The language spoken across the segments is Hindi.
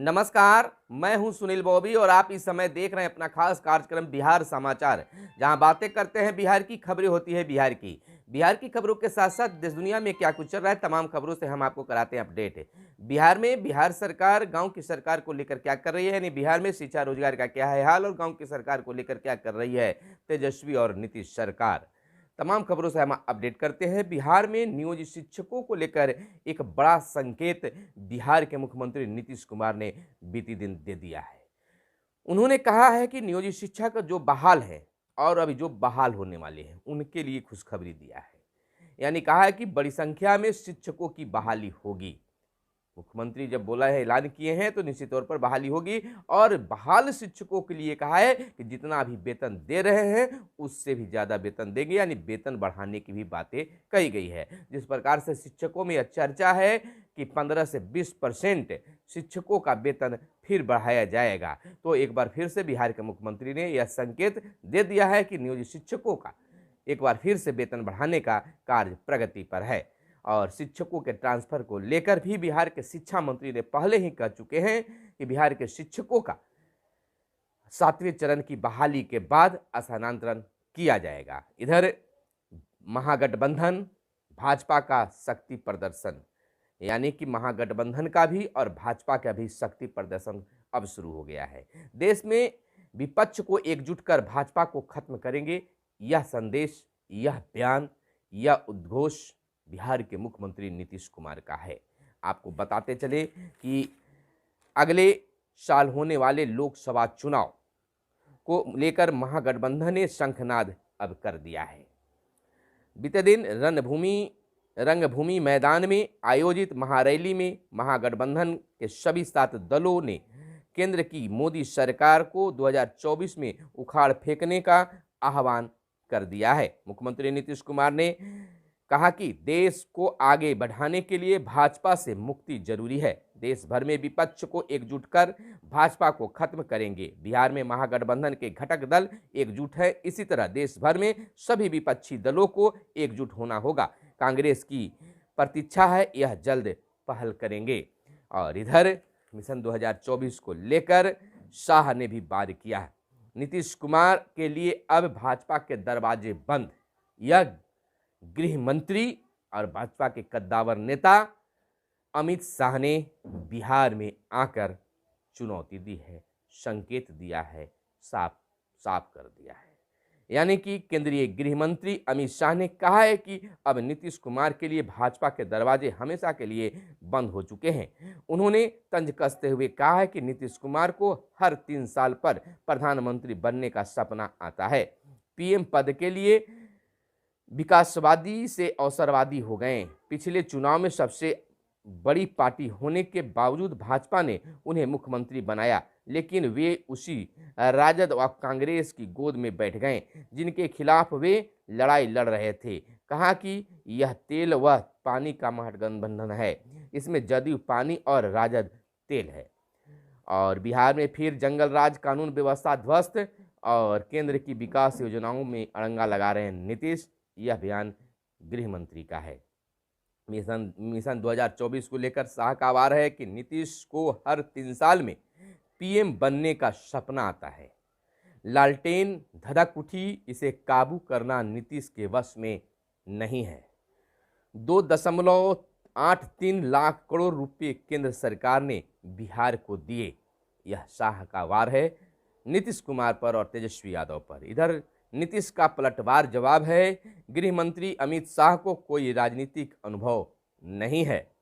नमस्कार, मैं हूं सुनील बॉबी और आप इस समय देख रहे हैं अपना खास कार्यक्रम बिहार समाचार, जहां बातें करते हैं बिहार की, खबरें होती है बिहार की खबरों के साथ साथ देश दुनिया में क्या कुछ चल रहा है, तमाम खबरों से हम आपको कराते हैं अपडेट। बिहार में बिहार सरकार गांव की सरकार को लेकर क्या कर रही है, यानी बिहार में शिक्षा रोजगार का क्या है हाल और गांव की सरकार को लेकर क्या कर रही है तेजस्वी और नीतीश सरकार। तमाम खबरों से हम अपडेट करते हैं। बिहार में नियोजित शिक्षकों को लेकर एक बड़ा संकेत बिहार के मुख्यमंत्री नीतीश कुमार ने बीती दिन दे दिया है। उन्होंने कहा है कि नियोजित शिक्षा का जो बहाल है और अभी जो बहाल होने वाले हैं उनके लिए खुशखबरी दिया है। यानी कहा है कि बड़ी संख्या में शिक्षकों की बहाली होगी। मुख्यमंत्री जब बोला है, ऐलान किए हैं, तो निश्चित तौर पर बहाली होगी और बहाल शिक्षकों के लिए कहा है कि जितना अभी वेतन दे रहे हैं उससे भी ज़्यादा वेतन देंगे, यानी वेतन बढ़ाने की भी बातें कही गई है। जिस प्रकार से शिक्षकों में यह चर्चा है कि 15 से 20% शिक्षकों का वेतन फिर बढ़ाया जाएगा, तो एक बार फिर से बिहार के मुख्यमंत्री ने यह संकेत दे दिया है कि नियोजित शिक्षकों का एक बार फिर से वेतन बढ़ाने का कार्य प्रगति पर है। और शिक्षकों के ट्रांसफर को लेकर भी बिहार के शिक्षा मंत्री ने पहले ही कह चुके हैं कि बिहार के शिक्षकों का 7वें चरण की बहाली के बाद स्थानांतरण किया जाएगा। इधर महागठबंधन भाजपा का शक्ति प्रदर्शन, यानी कि महागठबंधन का भी और भाजपा का भी शक्ति प्रदर्शन अब शुरू हो गया है। देश में विपक्ष को एकजुट कर भाजपा को खत्म करेंगे, यह संदेश, यह बयान, यह उद्घोष बिहार के मुख्यमंत्री नीतीश कुमार का है। आपको बताते चले कि अगले साल होने वाले लोकसभा चुनाव को लेकर महागठबंधन ने शंखनाद अब कर दिया है। बीते दिन रंगभूमि मैदान में आयोजित महारैली में महागठबंधन के सभी 7 दलों ने केंद्र की मोदी सरकार को 2024 में उखाड़ फेंकने का आह्वान कर दिया है। मुख्यमंत्री नीतीश कुमार ने कहा कि देश को आगे बढ़ाने के लिए भाजपा से मुक्ति जरूरी है। देश भर में विपक्ष को एकजुट कर भाजपा को खत्म करेंगे। बिहार में महागठबंधन के घटक दल एकजुट है, इसी तरह देश भर में सभी विपक्षी दलों को एकजुट होना होगा। कांग्रेस की प्रतीक्षा है, यह जल्द पहल करेंगे। और इधर मिशन 2024 को लेकर शाह ने भी वार किया है। नीतीश कुमार के लिए अब भाजपा के दरवाजे बंद, यह गृह मंत्री और भाजपा के कद्दावर नेता अमित शाह ने बिहार में आकर चुनौती दी है, संकेत दिया है, साफ साफ कर दिया है। यानी कि केंद्रीय गृह मंत्री अमित शाह ने कहा है कि अब नीतीश कुमार के लिए भाजपा के दरवाजे हमेशा के लिए बंद हो चुके हैं। उन्होंने तंज कसते हुए कहा है कि नीतीश कुमार को हर 3 साल पर प्रधानमंत्री बनने का सपना आता है। पीएम पद के लिए विकासवादी से अवसरवादी हो गए। पिछले चुनाव में सबसे बड़ी पार्टी होने के बावजूद भाजपा ने उन्हें मुख्यमंत्री बनाया, लेकिन वे उसी राजद व कांग्रेस की गोद में बैठ गए जिनके खिलाफ वे लड़ाई लड़ रहे थे। कहा कि यह तेल व पानी का महागठबंधन है, इसमें जदयू पानी और राजद तेल है। और बिहार में फिर जंगल राज, कानून व्यवस्था ध्वस्त और केंद्र की विकास योजनाओं में अड़ंगा लगा रहे हैं नीतीश, यह बयान गृह मंत्री का है। मिशन 2024 को लेकर शाह का वार है कि नीतीश को हर 3 साल में पीएम बनने का सपना आता है। लालटेन धधक उठी, इसे काबू करना नीतीश के वश में नहीं है। 2.83 लाख करोड़ रुपए केंद्र सरकार ने बिहार को दिए, यह शाह का वार है नीतीश कुमार पर और तेजस्वी यादव पर। इधर नीतीश का पलटवार जवाब है, गृह मंत्री अमित शाह को कोई राजनीतिक अनुभव नहीं है।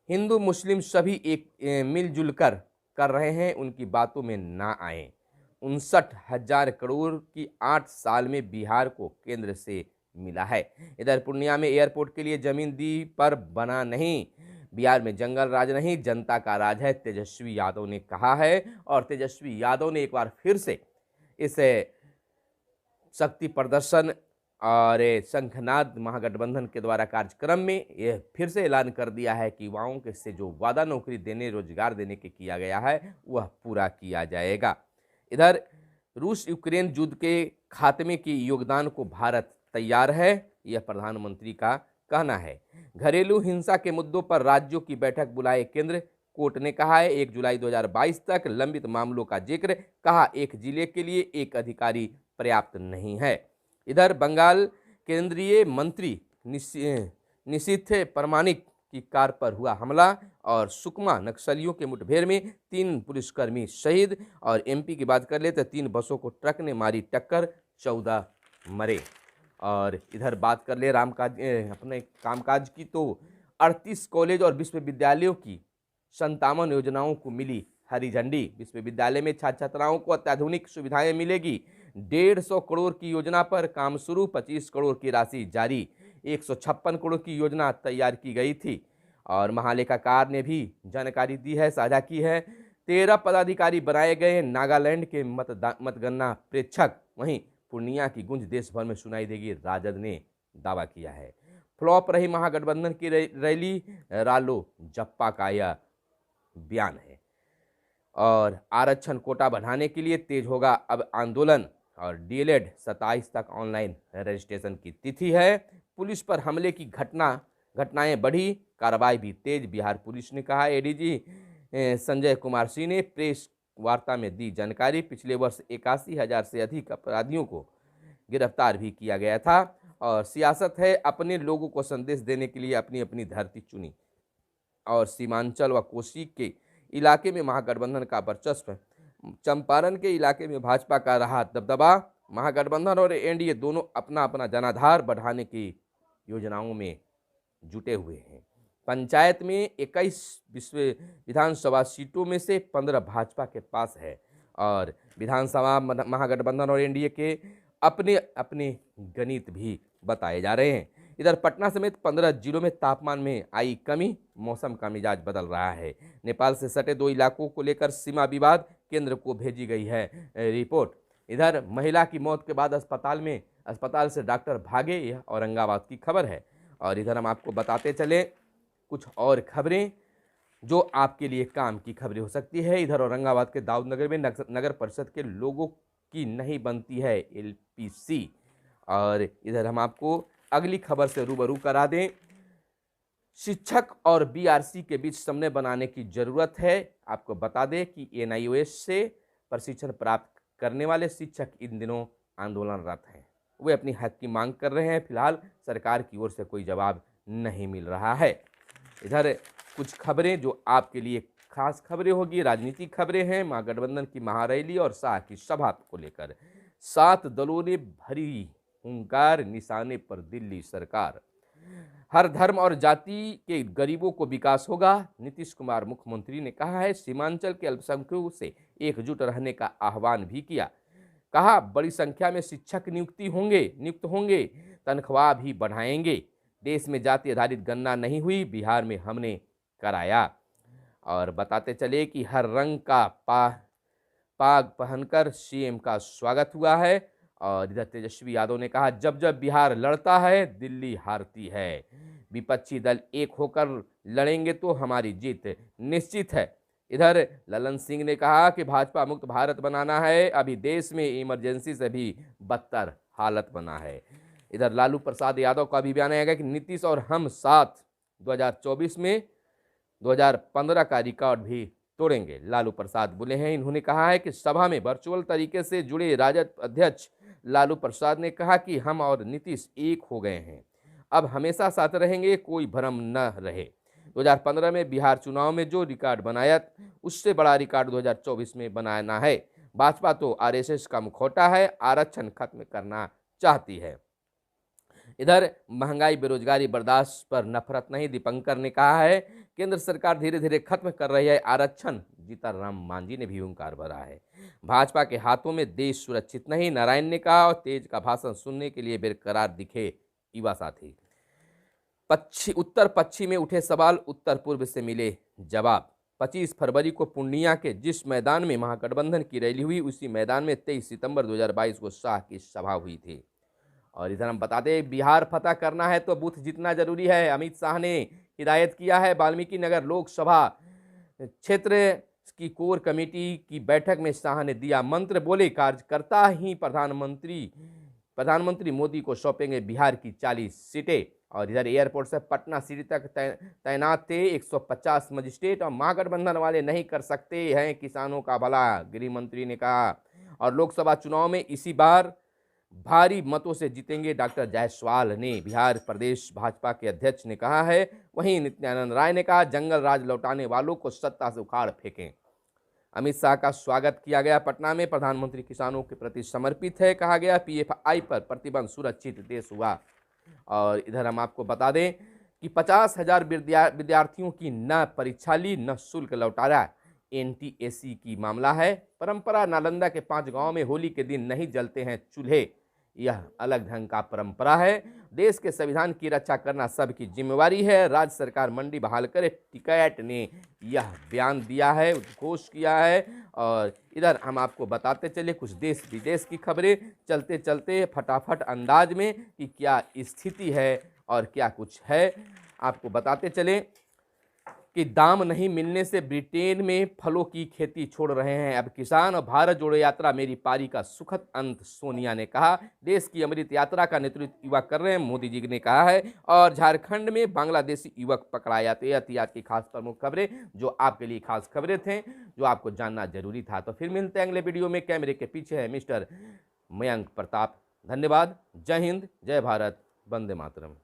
हिंदू मुस्लिम सभी एक मिलजुल कर रहे हैं, उनकी बातों में ना आए। 59,000 करोड़ की 8 साल में बिहार को केंद्र से मिला है। इधर पूर्णिया में एयरपोर्ट के लिए जमीन दी पर बना नहीं। बिहार में जंगल राज नहीं, जनता का राज है, तेजस्वी यादव ने कहा है। और तेजस्वी यादव ने एक बार फिर से इस शक्ति प्रदर्शन और शंखनाद महागठबंधन के द्वारा कार्यक्रम में यह फिर से ऐलान कर दिया है कि युवाओं के से जो वादा नौकरी देने, रोजगार देने के किया गया है वह पूरा किया जाएगा। इधर रूस यूक्रेन युद्ध के खात्मे के योगदान को भारत तैयार है, यह प्रधानमंत्री का कहना है। घरेलू हिंसा के मुद्दों पर राज्यों की बैठक बुलाए केंद्र, कोर्ट ने कहा है 1 जुलाई 2022 तक लंबित मामलों का जिक्र, कहा एक जिले के लिए एक अधिकारी पर्याप्त नहीं है। इधर बंगाल केंद्रीय मंत्री निशीथ प्रामाणिक की कार पर हुआ हमला और सुकमा नक्सलियों के मुठभेड़ में 3 पुलिसकर्मी शहीद। और एमपी की बात कर ले तो 3 बसों को ट्रक ने मारी टक्कर, 14 मरे। और इधर बात कर ले अपने कामकाज की तो 38 कॉलेज और विश्वविद्यालयों की 57 योजनाओं को मिली हरी झंडी। विश्वविद्यालय में छात्र छात्राओं को अत्याधुनिक सुविधाएं मिलेगी। 150 करोड़ की योजना पर काम शुरू, 25 करोड़ की राशि जारी, 156 करोड़ की योजना तैयार की गई थी। और महालेखाकार ने भी जानकारी दी है, साझा की है। 13 पदाधिकारी बनाए गए नागालैंड के मतगणना प्रेक्षक। वहीं पूर्णिया की गूंज देश भर में सुनाई देगी, राजद ने दावा किया है। फ्लॉप रही महागठबंधन की रैली, रालो जप्पा का यह बयान है। और आरक्षण कोटा बढ़ाने के लिए तेज होगा अब आंदोलन। और डीएलएड 27 तक ऑनलाइन रजिस्ट्रेशन की तिथि है। पुलिस पर हमले की घटनाएं बढ़ी, कार्रवाई भी तेज, बिहार पुलिस ने कहा। एडीजी संजय कुमार सिंह ने प्रेस वार्ता में दी जानकारी। पिछले वर्ष 81,000 से अधिक अपराधियों को गिरफ्तार भी किया गया था। और सियासत है, अपने लोगों को संदेश देने के लिए अपनी अपनी धरती चुनी। और सीमांचल व कोसी के इलाके में महागठबंधन का वर्चस्व, चंपारण के इलाके में भाजपा का रहा दबदबा। महागठबंधन और एनडीए दोनों अपना अपना जनाधार बढ़ाने की योजनाओं में जुटे हुए हैं। पंचायत में 21 विधानसभा सीटों में से 15 भाजपा के पास है। और विधानसभा महागठबंधन और एनडीए के अपने अपने गणित भी बताए जा रहे हैं। इधर पटना समेत 15 जिलों में तापमान में आई कमी, मौसम का मिजाज बदल रहा है। नेपाल से सटे 2 इलाकों को लेकर सीमा विवाद, केंद्र को भेजी गई है रिपोर्ट। इधर महिला की मौत के बाद अस्पताल से डॉक्टर भागे, यह औरंगाबाद की खबर है। और इधर हम आपको बताते चले कुछ और खबरें जो आपके लिए काम की खबरें हो सकती है। इधर औरंगाबाद के दाऊद नगर में नगर परिषद के लोगों की नहीं बनती है एलपीसी। और इधर हम आपको अगली खबर से रूबरू करा दें, शिक्षक और बीआरसी के बीच समन्वय बनाने की जरूरत है। आपको बता दें कि एनआईओएस से प्रशिक्षण प्राप्त करने वाले शिक्षक इन दिनों आंदोलनरत हैं। वे अपनी हक की मांग कर रहे हैं। फिलहाल सरकार की ओर से कोई जवाब नहीं मिल रहा है। इधर कुछ खबरें जो आपके लिए खास खबरें होगी, राजनीतिक खबरें हैं। महागठबंधन की महारैली और शाह की सभा को लेकर 7 दलों ने भरी हुंकार, निशाने पर दिल्ली सरकार। हर धर्म और जाति के गरीबों को विकास होगा, नीतीश कुमार मुख्यमंत्री ने कहा है। सीमांचल के अल्पसंख्यकों से एकजुट रहने का आह्वान भी किया। कहा बड़ी संख्या में शिक्षक नियुक्त होंगे, तनख्वाह भी बढ़ाएंगे। देश में जाति आधारित गणना नहीं हुई, बिहार में हमने कराया। और बताते चले कि हर रंग का पाग पहनकर सीएम का स्वागत हुआ है। और इधर तेजस्वी यादव ने कहा जब जब बिहार लड़ता है दिल्ली हारती है। विपक्षी दल एक होकर लड़ेंगे तो हमारी जीत निश्चित है। इधर ललन सिंह ने कहा कि भाजपा मुक्त भारत बनाना है, अभी देश में इमरजेंसी से भी बदतर हालत बना है। इधर लालू प्रसाद यादव का भी बयान आएगा कि नीतीश और हम साथ 2024 में 2015 का रिकॉर्ड भी तोड़ेंगे, लालू प्रसाद बोले हैं। इन्होंने कहा है कि सभा में वर्चुअल तरीके से जुड़े राजद अध्यक्ष लालू प्रसाद ने कहा कि हम और नीतीश एक हो गए हैं, अब हमेशा साथ रहेंगे, कोई भ्रम न रहे। 2015 में बिहार चुनाव में जो रिकॉर्ड बनाया उससे बड़ा रिकॉर्ड 2024 में बनाना है। भाजपा तो आरएसएस का मुखौटा है, आरक्षण खत्म करना चाहती है। इधर महंगाई बेरोजगारी बर्दाश्त पर नफरत नहीं, दीपंकर ने कहा है। केंद्र सरकार धीरे धीरे खत्म कर रही है आरक्षण, जीतनराम मांझी ने भी हुंकार भरा है। भाजपा के हाथों में देश सुरक्षित नहीं, नारायण ने कहा। और तेज का भाषण सुनने के लिए बेकरार दिखे युवा साथी। उत्तर पश्चिम में उठे सवाल, उत्तर पूर्व से मिले जवाब। 25 फरवरी को पूर्णिया के जिस मैदान में महागठबंधन की रैली हुई उसी मैदान में 23 सितंबर 2022 को शाह की सभा हुई थी। और इधर हम बता दें बिहार फतह करना है तो बूथ जीतना जरूरी है, अमित शाह ने हिदायत किया है। वाल्मीकि नगर लोकसभा क्षेत्र की कोर कमेटी की बैठक में शाह ने दिया मंत्र, बोले कार्यकर्ता ही प्रधानमंत्री मोदी को सौंपेंगे बिहार की 40 सीटें। और इधर एयरपोर्ट से पटना सिटी तक तैनात थे 150 मजिस्ट्रेट, और महागठबंधन वाले नहीं कर सकते हैं किसानों का भला, गृह मंत्री ने कहा। और लोकसभा चुनाव में इसी बार भारी मतों से जीतेंगे डॉक्टर जायसवाल ने बिहार प्रदेश भाजपा के अध्यक्ष ने कहा है। वहीं नित्यानंद राय ने कहा जंगल राज लौटाने वालों को सत्ता से उखाड़ फेंकें। अमित शाह का स्वागत किया गया पटना में, प्रधानमंत्री किसानों के प्रति समर्पित है, कहा गया पीएफआई पर प्रतिबंध सुरक्षित देश हुआ। और इधर हम आपको बता दें कि 50,000 विद्यार्थियों की न परीक्षा ली न शुल्क लौटाया, एनटीएसी की मामला है। परंपरा, नालंदा के 5 गांव में होली के दिन नहीं जलते हैं चूल्हे, यह अलग ढंग का परंपरा है। देश के संविधान की रक्षा करना सबकी जिम्मेवारी है, राज्य सरकार मंडी बहाल करे, टिकैत ने यह बयान दिया है, उद्घोष किया है। और इधर हम आपको बताते चले कुछ देश विदेश की खबरें चलते चलते फटाफट अंदाज में कि क्या स्थिति है और क्या कुछ है, आपको बताते चले कि दाम नहीं मिलने से ब्रिटेन में फलों की खेती छोड़ रहे हैं अब किसान, और भारत जोड़ो यात्रा मेरी पारी का सुखद अंत, सोनिया ने कहा। देश की अमृत यात्रा का नेतृत्व युवा कर रहे हैं, मोदी जी ने कहा है। और झारखंड में बांग्लादेशी युवक पकड़ा जाते एहतियात की खास प्रमुख खबरें, जो आपके लिए खास खबरें थे, जो आपको जानना जरूरी था। तो फिर मिलते हैं अगले वीडियो में। कैमरे के पीछे है मिस्टर मयंक प्रताप। धन्यवाद। जय हिंद, जय भारत, वंदे मातरम।